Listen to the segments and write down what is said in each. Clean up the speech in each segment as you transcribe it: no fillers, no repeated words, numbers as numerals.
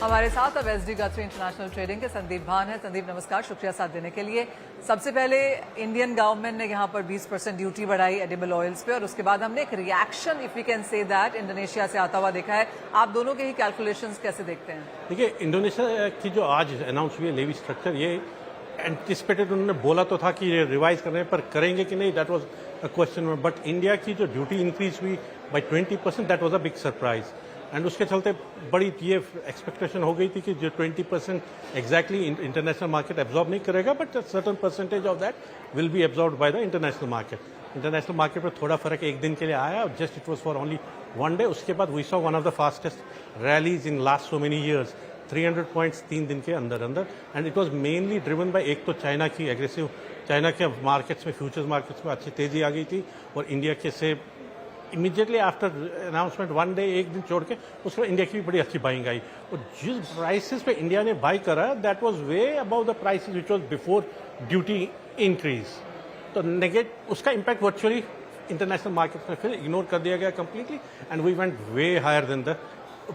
हमारे साथ अब एसडी गथरी इंटरनेशनल ट्रेडिंग के संदीप भान हैं। संदीप नमस्कार, शुक्रिया साथ देने के लिए। सबसे पहले इंडियन गवर्नमेंट ने यहाँ पर 20% ड्यूटी बढ़ाई एडिबल ऑयल्स पे और उसके बाद हमने एक reaction, if we can say that, Indonesia से आता हुआ देखा है। आप दोनों के ही कैलकुलेशंस कैसे देखते हैं? देखिए, इंडोनेशिया की जो आज अनाउंस हुई है लेवी स्ट्रक्चर, ये एंटिसिपेटेड, उन्होंने बोला तो था कि ये रिवाइज करने पर करेंगे कि नहीं, that was a question. But India की जो ड्यूटी इंक्रीज हुई by 20%, that was a big surprise. And उसके चलते बड़ी ये एक्सपेक्टेशन हो गई थी कि जो 20% एग्जैक्टली इंटरनेशनल मार्केट एब्जॉर्ब नहीं करेगा, but certain percentage of that will be absorb by the international market. International market में थोड़ा फर्क एक दिन के लिए आया, just it was for only one day. उसके बाद we saw one of the fastest rallies in last so many years, 300 points 3 दिन के अंदर अंदर। And it was mainly driven by, एक तो चाइना की एग्रेसिव, चाइना के मार्केट्स में, फ्यूचर्स मार्केट्स में अच्छी तेजी आ गई थी, और इंडिया के से immediately after announcement one day, एक दिन छोड़ के उसके बाद इंडिया की भी बड़ी अच्छी बाइंग आई। और जिस प्राइसेस पे इंडिया ने बाई करा, that was way about the prices which was before duty increase. तो नेगेट उसका इम्पैक्ट वर्चुअली इंटरनेशनल मार्केट में फिर इग्नोर कर दिया गया completely, and we went way higher than the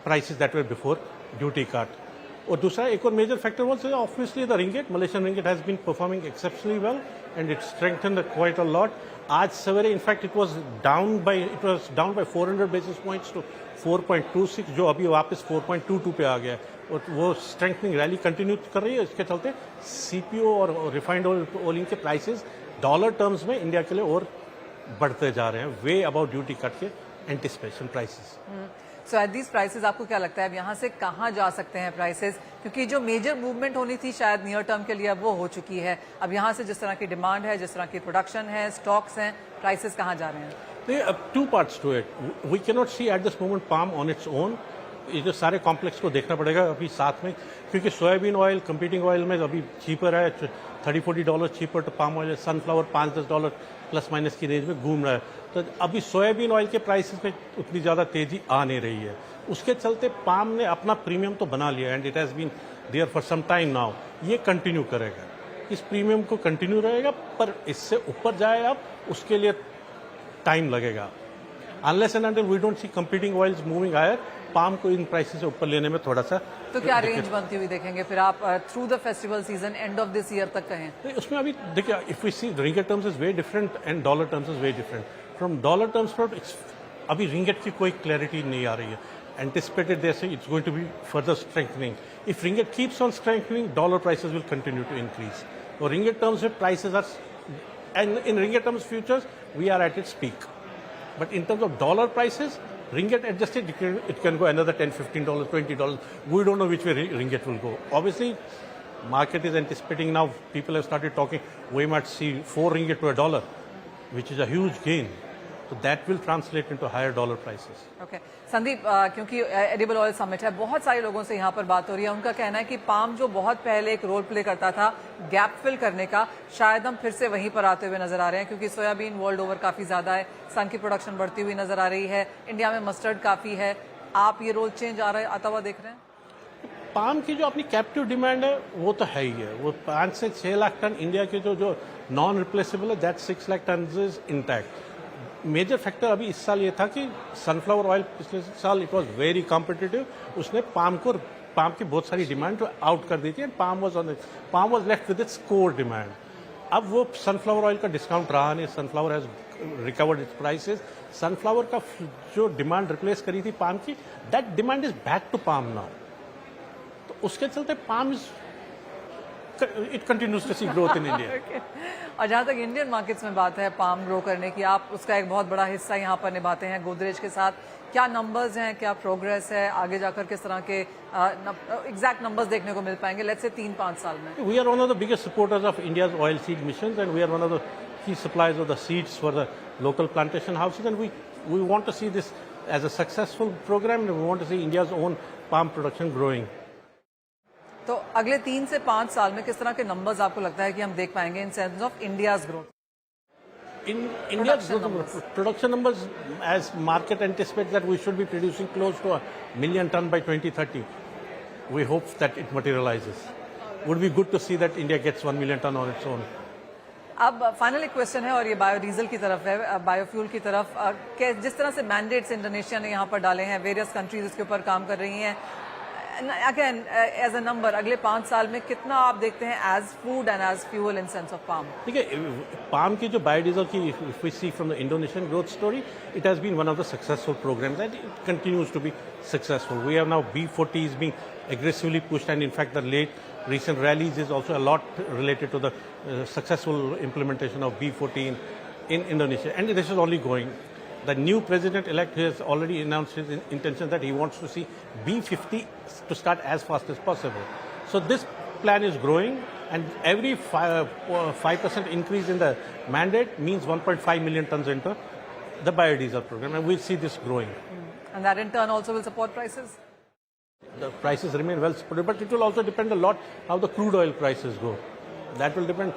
prices that were before duty cut. और दूसरा एक और major factor was obviously the ringgit. Malaysian ringgit has been performing exceptionally well and it strengthened quite a lot. आज सवेरे in fact it was down by 400 basis points to 4.26, जो अभी वापस 4.22 पे आ गया है, और वो स्ट्रेंथनिंग रैली कंटिन्यू कर रही है। इसके चलते सीपीओ और रिफाइंड ऑयल के प्राइसेस डॉलर टर्म्स में इंडिया के लिए और बढ़ते जा रहे हैं, वे अबाउट ड्यूटी कट के anticipation prices. So at these prices आपको क्या लगता है अब यहाँ से कहाँ जा सकते हैं प्राइसेस? क्योंकि जो मेजर मूवमेंट होनी थी शायद नियर टर्म के लिए अब वो हो चुकी है। अब यहाँ से जिस तरह की डिमांड है, जिस तरह की प्रोडक्शन है, स्टॉक्स हैं, प्राइसेस कहाँ जा रहे हैं? अब two parts to it. We can not see at this moment palm on its own. ये जो सारे कॉम्प्लेक्स को देखना पड़ेगा अभी साथ में, क्योंकि सोयाबीन ऑयल कंपीटिंग ऑयल में अभी चीपर है, $30-40 चीपर तो palm oil. Sunflower $5-10 plus minus की रेंज में घूम रहा है। तो अभी सोयाबीन ऑयल के प्राइसेस में उतनी ज़्यादा तेजी आ नहीं रही है। उसके चलते पाम ने अपना प्रीमियम तो बना लिया, and it has been there for some time now. ये कंटिन्यू करेगा, इस प्रीमियम को कंटिन्यू रहेगा, पर इससे ऊपर जाए अब उसके लिए टाइम लगेगा। Unless and until we don't see competing oils moving higher, palm को इन प्राइसेस से ऊपर लेने में थोड़ा सा। तो क्या रेंज बनती हुई देखेंगे फिर आप through the festival season, end of this year तक कहें? उसमें अभी देखिए, if we see ringgit terms is very different and dollar terms is very different. From dollar terms पर अभी रिंगेट की कोई क्लैरिटी नहीं आ रही है। Anticipated they say it's going to be further strengthening. If ringgit keeps on strengthening, dollar prices will continue to increase. और ringgit terms में prices are, and in ringgit terms futures we are at its peak. But in terms of dollar prices, ringgit adjusted, it can go another $10, $15, $20. We don't know which way ringgit will go. Obviously, market is anticipating now. People have started talking. We might see 4 ringgit to a dollar, which is a huge gain. So that will translate into higher dollar prices. Okay. Sandeep, क्योंकि edible oil summit है, बहुत सारे लोगों से यहाँ पर बात हो रही है। उनका कहना है कि पाम जो बहुत पहले एक रोल प्ले करता था गैप फिल करने का, शायद हम फिर से वहीं पर आते हुए नजर आ रहे हैं, क्योंकि सोयाबीन वर्ल्ड ओवर काफी ज्यादा है, सन की प्रोडक्शन बढ़ती हुई नजर आ रही है, इंडिया में मस्टर्ड काफी है। आप ये रोल चेंज आता हुआ देख रहे हैं? पाम की जो अपनी कैप्टिव डिमांड है वो तो है ही है। वो 5 से 6 लाख टन इंडिया के जो नॉन रिप्लेसेबल है, that 6 lakh ton is intact. Major factor अभी इस साल ये था कि सनफ्लावर ऑयल पिछले साल इट वाज वेरी कॉम्पिटिटिव, उसने पाम की बहुत सारी डिमांड आउट कर दी थी, and palm was left with its core demand. अब वो सनफ्लावर ऑयल का डिस्काउंट रहा नहीं, sunflower has recovered its prices. Sunflower का जो डिमांड रिप्लेस करी थी पाम की, that demand is back to palm now. तो उसके चलते palm is it continues to see growth in India. और जहाँ तक इंडियन मार्केट्स में बात है पाम ग्रो करने की, आप उसका एक बहुत बड़ा हिस्सा यहाँ पर निभाते हैं गोदरेज के साथ। क्या नंबर्स हैं, क्या प्रोग्रेस है, आगे जाकर किस तरह के एग्जैक्ट नंबर्स देखने को मिल पाएंगे लेट्स से 3-5 साल में? We are one of the biggest supporters of India's oil seed missions, and we are one of the key suppliers of the seeds for the local plantation houses, and we want to see this as a successful program, and we want to see India's own palm production growing. तो अगले 3 से 5 साल में किस तरह के numbers आपको लगता है कि हम देख पाएंगे इन sense of India's growth? In India's production numbers, as market anticipates that we should be producing close to 1 million ton by 2030. We hope that it materializes. Would be good to see that India gets 1 million ton on its own. अब final एक question है और ये biodiesel की तरफ है, biofuel की तरफ। जिस तरह से मैंडेट्स इंडोनेशिया ने यहाँ पर डाले हैं, वेरियस कंट्रीज इसके ऊपर काम कर रही हैं, अगेन एज अ नंबर अगले 5 साल में कितना आप देखते हैं as food and as fuel in sense of palm? देखिए, पाम की जो बायोडीजल की if we see from the Indonesian growth story, it has been one of the successful programs and it continues to be successful. We have now B40 is being aggressively pushed, and in fact the late recent rallies is also a lot related to the successful implementation of B40 in Indonesia, and this is only going. The new president-elect has already announced his intention that he wants to see B50 to start as fast as possible. So this plan is growing, and every 5% increase in the mandate means 1.5 million tons into the biodiesel program, and we'll see this growing. And that in turn also will support prices? The prices remain well supported, but it will also depend a lot how the crude oil prices go. That will depend.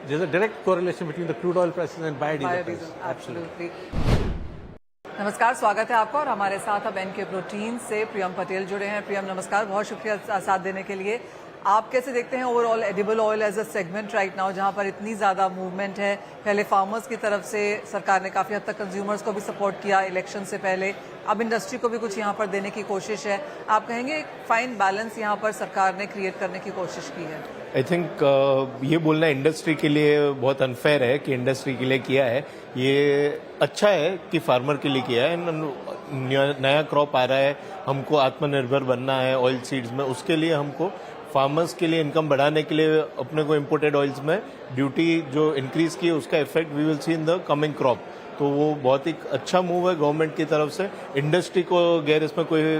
There's a direct correlation between the crude oil prices and biodiesel prices. Absolutely. नमस्कार, स्वागत है आपका और हमारे साथ अब N K protein से प्रियम पटेल जुड़े हैं. प्रियम नमस्कार, बहुत शुक्रिया साथ देने के लिए. आप कैसे देखते हैं overall edible oil as a segment right now, जहां पर इतनी ज़्यादा मूवमेंट है? पहले फार्मर्स की तरफ से सरकार ने काफ़ी हद तक कंज्यूमर्स को भी सपोर्ट किया इलेक्शन से पहले, अब इंडस्ट्री को भी कुछ यहाँ पर देने की कोशिश है. आप कहेंगे एक फाइन बैलेंस यहाँ पर सरकार ने क्रिएट करने की कोशिश की है? आई थिंक ये बोलना इंडस्ट्री के लिए बहुत अनफेयर है कि इंडस्ट्री के लिए किया है. ये अच्छा है कि फार्मर के लिए किया है. नया क्रॉप आ रहा है, हमको आत्मनिर्भर बनना है ऑयल सीड्स में, उसके लिए हमको फार्मर्स के लिए इनकम बढ़ाने के लिए अपने को इम्पोर्टेड ऑयल्स में ड्यूटी जो इंक्रीज की है उसका effect we will see in the coming crop. तो वो बहुत ही अच्छा मूव है गवर्नमेंट की तरफ से. इंडस्ट्री को गैर इसमें कोई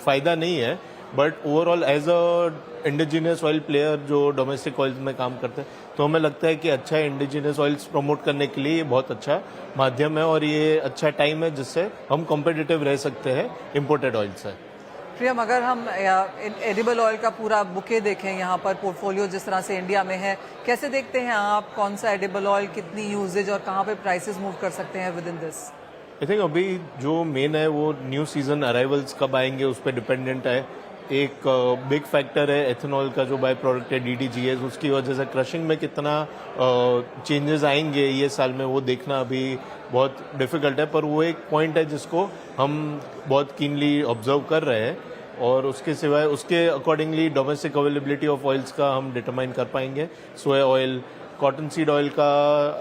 फायदा नहीं है, but overall as a indigenous oil player जो डोमेस्टिक ऑयल्स में काम करते हैं, तो हमें लगता है कि अच्छा है इंडिजिनियस ऑयल्स प्रमोट करने के लिए ये बहुत अच्छा माध्यम है और ये अच्छा टाइम है जिससे हम कॉम्पिटिटिव रह सकते हैं इम्पोर्टेड ऑयल से. प्रियम, अगर हम एडिबल ऑयल का पूरा बुके देखें, यहाँ पर पोर्टफोलियो जिस तरह से इंडिया में है, कैसे देखते हैं आप कौन सा एडिबल ऑयल, कितनी यूजेज और कहाँ पे प्राइसेस मूव कर सकते हैं with in this? I think अभी जो मेन है वो न्यू सीजन अराइवल्स कब आएंगे उस पर डिपेंडेंट है. एक बिग फैक्टर है एथेनॉल का जो बाय प्रोडक्ट है DDGS, उसकी वजह से क्रशिंग में कितना चेंजेस आएंगे ये साल में वो देखना अभी बहुत डिफिकल्ट है. पर वो एक पॉइंट है जिसको हम बहुत कीनली ऑब्जर्व कर रहे हैं और उसके सिवाय उसके accordingly domestic availability of oils का हम डिटरमाइन कर पाएंगे. Soya oil, cotton seed oil का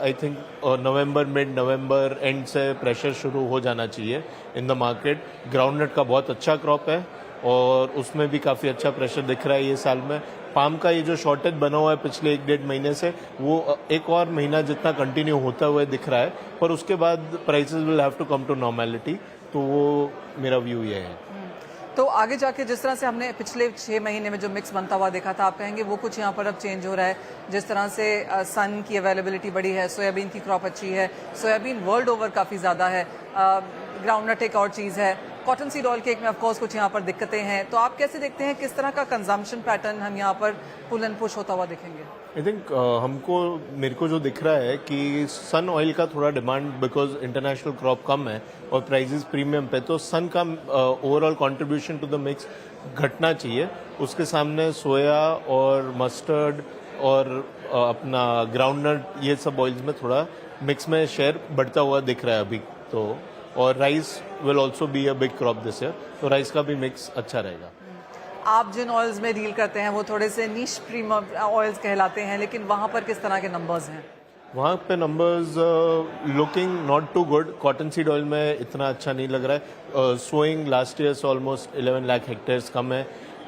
I think November, mid November end से प्रेशर शुरू हो जाना चाहिए इन द मार्केट. ग्राउंडनट का बहुत अच्छा क्रॉप है और उसमें भी काफ़ी अच्छा प्रेशर दिख रहा है ये साल में. पाम का ये जो शॉर्टेज बना हुआ है पिछले 1-1.5 महीने से, वो एक और महीना जितना कंटिन्यू होता हुआ दिख रहा है, पर उसके बाद prices will have to come to normality. तो वो मेरा व्यू ये है. तो आगे जाके जिस तरह से हमने पिछले 6 महीने में जो मिक्स बनता हुआ देखा था, आप कहेंगे वो कुछ यहाँ पर अब चेंज हो रहा है? जिस तरह से सन की अवेलेबिलिटी बढ़ी है, सोयाबीन की क्रॉप अच्छी है, सोयाबीन वर्ल्ड ओवर काफ़ी ज़्यादा है, ग्राउंडनट एक और चीज़ है, कॉटन सीड ऑयल केक में ऑफकोर्स कुछ यहाँ पर दिक्कतें हैं. तो आप कैसे देखते हैं किस तरह का कंजम्पशन पैटर्न हम यहाँ पर पुल एंड पुश होता हुआ देखेंगे? आई थिंक मेरे को जो दिख रहा है कि सन ऑयल का थोड़ा डिमांड बिकॉज इंटरनेशनल क्रॉप कम है और प्राइसेस प्रीमियम पे, तो सन का overall contribution to the mix घटना चाहिए. उसके सामने सोया और मस्टर्ड और अपना ग्राउंडनट ये सब ऑयल्स में थोड़ा मिक्स में शेयर बढ़ता हुआ दिख रहा है अभी. तो और rice will also be a big crop this year, तो राइस का भी मिक्स अच्छा रहेगा. आप जिन ऑयल्स में डील करते हैं वो थोड़े से निश प्रीमियम ऑयल्स कहलाते हैं, लेकिन वहाँ पर किस तरह के नंबर्स हैं? वहाँ पे numbers looking not too good. Cotton seed oil में इतना अच्छा नहीं लग रहा है. सोइंग लास्ट ईयर से ऑलमोस्ट 11 लाख हेक्टेयर्स कम है.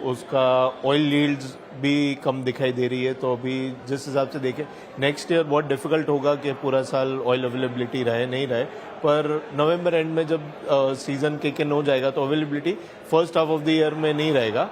उसका ऑयल यील्ड्स भी कम दिखाई दे रही है. तो अभी जिस हिसाब से देखें नेक्स्ट ईयर बहुत डिफिकल्ट होगा कि पूरा साल ऑयल अवेलेबिलिटी रहे नहीं रहे. पर नवंबर एंड में जब सीजन किक इन हो जाएगा तो availability first half of the year में नहीं रहेगा,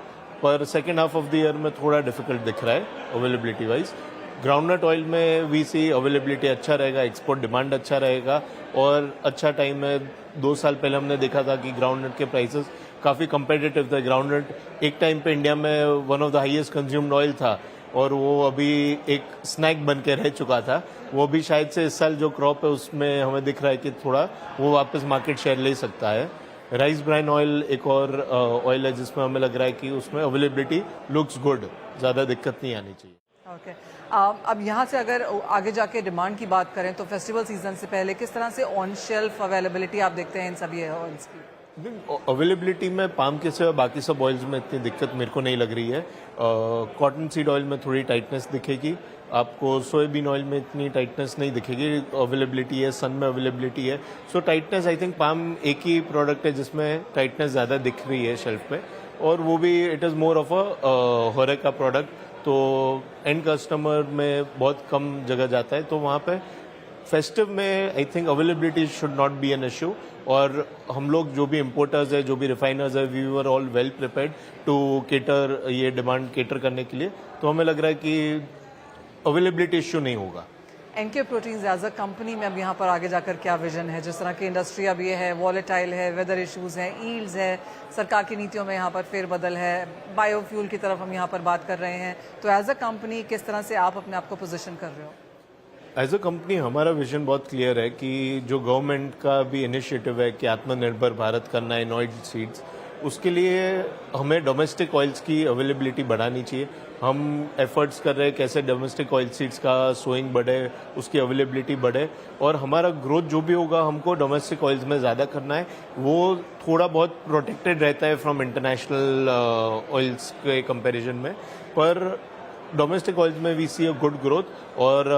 पर second half of the year में थोड़ा डिफिकल्ट दिख रहा है अवेलेबिलिटी वाइज. ग्राउंडनट ऑयल में वी सी अवेलेबिलिटी अच्छा रहेगा, एक्सपोर्ट डिमांड अच्छा रहेगा और अच्छा टाइम है. 2 साल पहले हमने देखा था कि ग्राउंडनट के प्राइसेस काफ़ी कंपेटिटिव थे. ग्राउंडनट एक टाइम पे इंडिया में one of the highest consumed oil था और वो अभी एक स्नैक बन के रह चुका था. वो भी शायद से इस साल जो क्रॉप है उसमें हमें दिख रहा है कि थोड़ा वो वापस मार्केट शेयर ले सकता है. राइस ब्राइन ऑयल एक और ऑयल है जिसमें हमें लग रहा है कि उसमें अवेलेबिलिटी लुक्स गुड, ज़्यादा दिक्कत नहीं आनी चाहिए. ओके, अब यहाँ से अगर आगे जाके डिमांड की बात करें तो फेस्टिवल सीजन से पहले किस तरह से ऑन शेल्फ अवेलेबिलिटी आप देखते हैं इन सभी ऑयल्स की? अवेलेबिलिटी में पाम के सिवा बाकी सब ऑयल्स में इतनी दिक्कत मेरे को नहीं लग रही है. कॉटन सीड ऑयल में थोड़ी टाइटनेस दिखेगी आपको, सोयाबीन ऑयल में इतनी टाइटनेस नहीं दिखेगी. अवेलेबिलिटी है, सन में अवेलेबिलिटी है. सो टाइटनेस आई थिंक पाम एक ही प्रोडक्ट है जिसमें टाइटनेस ज़्यादा दिख रही है शेल्फ पे, और वो भी it is more of a होरेका product. तो एंड कस्टमर में बहुत कम जगह जाता है, तो वहाँ पे फेस्टिव में I think availability should not be an issue. और हम लोग जो भी इम्पोर्टर्स है, जो भी रिफाइनर्स है, we were all well prepared to cater, ये डिमांड केटर करने के लिए. तो हमें लग रहा है कि अवेलेबिलिटी इश्यू नहीं होगा. NK Proteins as a company में अब यहाँ पर आगे जाकर क्या विजन है? जिस तरह की इंडस्ट्री अब ये है, वॉलेटाइल है, वेदर इश्यूज हैं, ईल्ड्स है, सरकार की नीतियों में यहाँ पर फेरबदल है, बायोफ्यूल की तरफ हम यहाँ पर बात कर रहे हैं, तो एज अ कंपनी किस तरह से आप अपने आप को पोजिशन कर रहे हो? एज अ कंपनी हमारा विजन बहुत क्लियर है कि जो गवर्नमेंट का भी इनिशिएटिव है कि आत्मनिर्भर भारत करना है इन ऑयल सीड्स, उसके लिए हमें डोमेस्टिक ऑयल्स की अवेलेबिलिटी बढ़ानी चाहिए. हम एफर्ट्स कर रहे हैं कैसे डोमेस्टिक ऑयल सीड्स का सोइंग बढ़े, उसकी अवेलेबिलिटी बढ़े, और हमारा ग्रोथ जो भी होगा हमको डोमेस्टिक ऑयल्स में ज़्यादा करना है. वो थोड़ा बहुत प्रोटेक्टेड रहता है फ्रॉम इंटरनेशनल ऑयल्स के कंपैरिजन में, पर डोमेस्टिक ऑयल्स में we see a good growth. और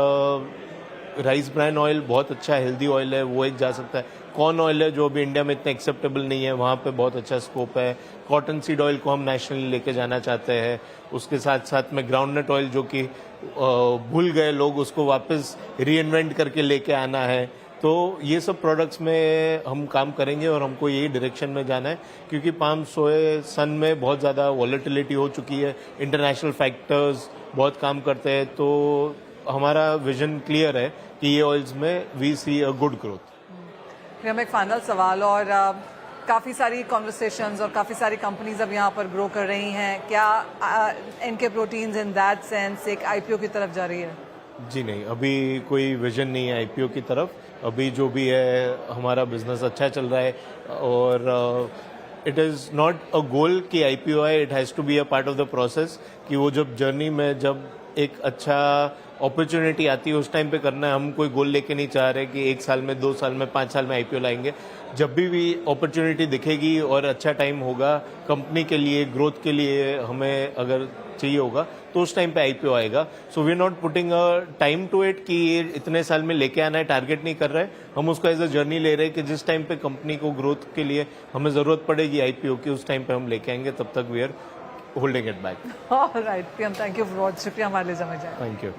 राइस ब्रान ऑयल बहुत अच्छा हेल्दी ऑयल है, वो एक जा सकता है. कॉर्न ऑयल है जो अभी इंडिया में इतना एक्सेप्टेबल नहीं है, वहाँ पे बहुत अच्छा स्कोप है. कॉटन सीड ऑयल को हम नेशनली लेके जाना चाहते हैं. उसके साथ साथ में ग्राउंडनट ऑयल जो कि भूल गए लोग, उसको वापस रीइन्वेंट करके लेके आना है. तो ये सब प्रोडक्ट्स में हम काम करेंगे और हमको यही डायरेक्शन में जाना है, क्योंकि पाम, सोए, सन में बहुत ज़्यादा वॉलेटिलिटी हो चुकी है. इंटरनेशनल फैक्टर्स बहुत काम करते हैं. तो हमारा विजन क्लियर है कि ये ऑयल्स में we see a good growth. फिर हम एक फाइनल सवाल, और काफ़ी सारी कॉन्वर्सेशंस और काफ़ी सारी कंपनीज अब यहाँ पर ग्रो कर रही हैं, क्या NK Proteins in that sense एक आईपीओ की तरफ जा रही है? जी नहीं, अभी कोई विजन नहीं है आईपीओ की तरफ. अभी जो भी है हमारा बिजनेस अच्छा चल रहा है, और it is not a goal कि आईपीओ है. It has to be a part of the process, कि वो जब जर्नी में जब एक अच्छा अपॉर्चुनिटी आती है उस टाइम पे करना है. हम कोई गोल लेके नहीं चाह रहे कि 1 साल में, 2 साल में, 5 साल में आईपीओ लाएंगे. जब भी अपॉर्चुनिटी दिखेगी और अच्छा टाइम होगा कंपनी के लिए, ग्रोथ के लिए, हमें अगर चाहिए होगा तो उस टाइम पे आईपीओ आएगा. So we are not putting a time to it कि ये इतने साल में लेके आना है, टारगेट नहीं कर रहे हैं. हम उसको एज अ जर्नी ले रहे हैं कि जिस टाइम पे कंपनी को ग्रोथ के लिए हमें ज़रूरत पड़ेगी आईपीओ की, उस टाइम पे हम लेके आएंगे. तब तक we are holding it back. All right Priyam, thank you for watch. शुक्रिया हमारे लिए समय जाए. Thank you.